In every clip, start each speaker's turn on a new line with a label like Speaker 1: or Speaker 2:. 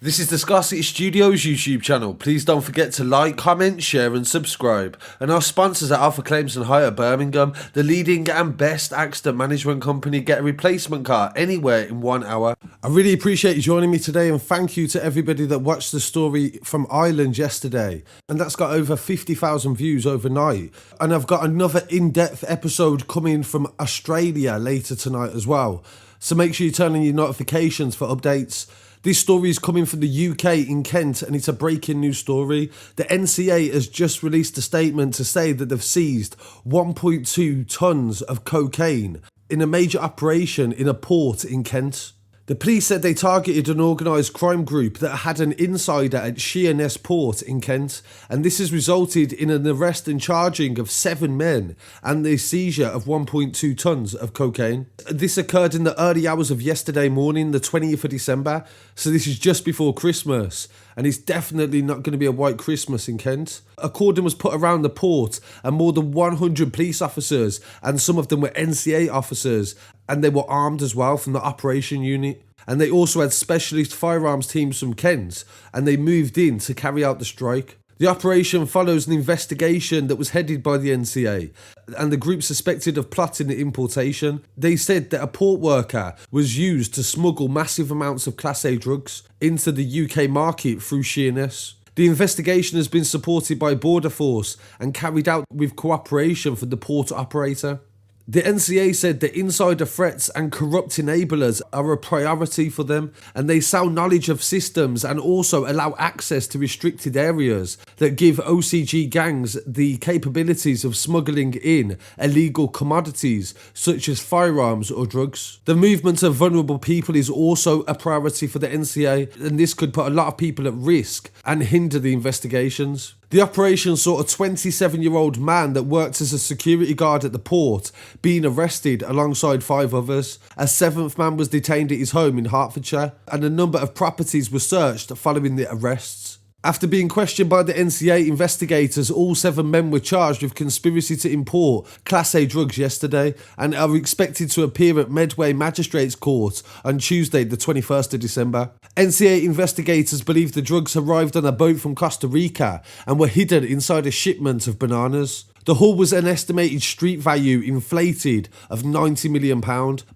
Speaker 1: This is the Scarcity Studios YouTube channel. Please don't forget to like, comment, share and subscribe. And our sponsors at Alpha Claims and Hire Birmingham, the leading and best accident management company. Get a replacement car anywhere in 1 hour. I really appreciate you joining me today, and thank you to everybody that watched the story from Ireland yesterday. And that's got over 50,000 views overnight. And I've got another in-depth episode coming from Australia later tonight as well. So make sure you turn on your notifications for updates. This story is coming from the UK in Kent, and it's a breaking news story. The NCA has just released a statement to say that they've seized 1.2 tonnes of cocaine in a major operation in a port in Kent. The police said they targeted an organised crime group that had an insider at Sheerness port in Kent, and this has resulted in an arrest and charging of 7 men and the seizure of 1.2 tonnes of cocaine. This occurred in the early hours of yesterday morning, the 20th of December, so this is just before Christmas, and it's definitely not going to be a white Christmas in Kent. A cordon was put around the port, and more than 100 police officers, and some of them were NCA officers, and they were armed as well from the operation unit. And they also had specialist firearms teams from Kent, and they moved in to carry out the strike. The operation follows an investigation that was headed by the NCA, and the group suspected of plotting the importation. They said that a port worker was used to smuggle massive amounts of Class A drugs into the UK market through Sheerness. The investigation has been supported by Border Force and carried out with cooperation from the port operator. The NCA said that insider threats and corrupt enablers are a priority for them, and they sell knowledge of systems and also allow access to restricted areas that give OCG gangs the capabilities of smuggling in illegal commodities such as firearms or drugs. The movement of vulnerable people is also a priority for the NCA, and this could put a lot of people at risk and hinder the investigations. The operation saw a 27-year-old man that worked as a security guard at the port being arrested alongside 5 others. A 7th man was detained at his home in Hertfordshire, and a number of properties were searched following the arrests. After being questioned by the NCA investigators, all 7 men were charged with conspiracy to import Class A drugs yesterday and are expected to appear at Medway Magistrates Court on Tuesday the 21st of December. NCA investigators believe the drugs arrived on a boat from Costa Rica and were hidden inside a shipment of bananas. The haul was an estimated street value inflated of £90 million,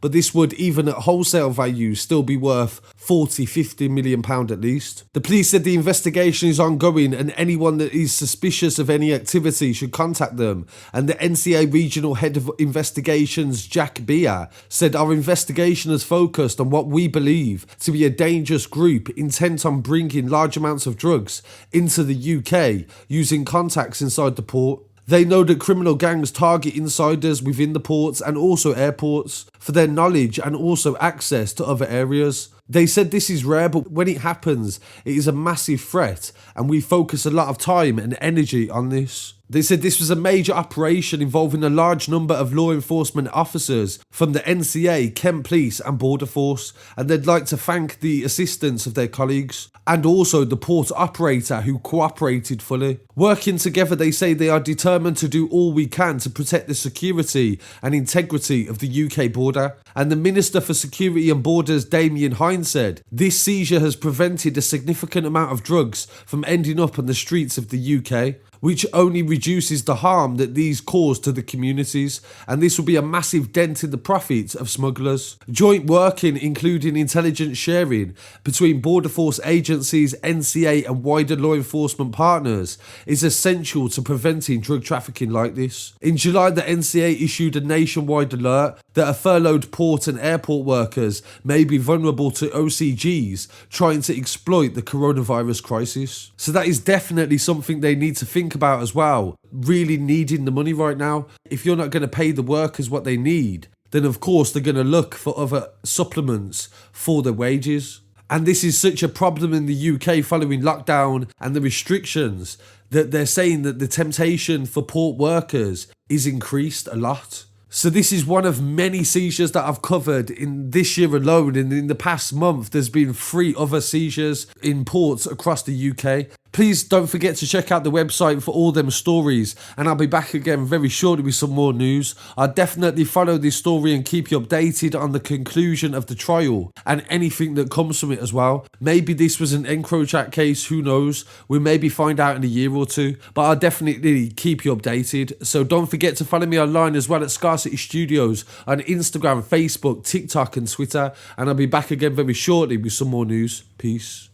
Speaker 1: but this would, even at wholesale value, still be worth £40–50 million at least. The police said the investigation is ongoing, and anyone that is suspicious of any activity should contact them. And the NCA Regional Head of Investigations, Jack Beer, said our investigation has focused on what we believe to be a dangerous group intent on bringing large amounts of drugs into the UK using contacts inside the port. They know that criminal gangs target insiders within the ports and also airports for their knowledge and also access to other areas. They said this is rare, but when it happens, it is a massive threat, and we focus a lot of time and energy on this. They said this was a major operation involving a large number of law enforcement officers from the NCA, Kent Police and Border Force, and they'd like to thank the assistance of their colleagues and also the port operator who cooperated fully. Working together, they say they are determined to do all we can to protect the security and integrity of the UK border. And the Minister for Security and Borders, Damien Hines, said this seizure has prevented a significant amount of drugs from ending up on the streets of the UK, which only reduces the harm that these cause to the communities, and this will be a massive dent in the profits of smugglers. Joint working, including intelligence sharing between Border Force agencies, NCA and wider law enforcement partners, is essential to preventing drug trafficking like this. In July, the NCA issued a nationwide alert that a furloughed port and airport workers may be vulnerable to OCGs trying to exploit the coronavirus crisis. So that is definitely something they need to think about as well, really needing the money right now. If you're not going to pay the workers what they need, then of course they're going to look for other supplements for their wages. And this is such a problem in the UK following lockdown and the restrictions that they're saying that the temptation for port workers is increased a lot. So this is one of many seizures that I've covered in this year alone, and in the past month there's been 3 other seizures in ports across the UK. Please don't forget to check out the website for all them stories, and I'll be back again very shortly with some more news. I'll definitely follow this story and keep you updated on the conclusion of the trial and anything that comes from it as well. Maybe this was an encroach case, who knows? We'll maybe find out in a year or two, but I'll definitely keep you updated. So don't forget to follow me online as well at Scarcity Studios on Instagram, Facebook, TikTok and Twitter, and I'll be back again very shortly with some more news. Peace.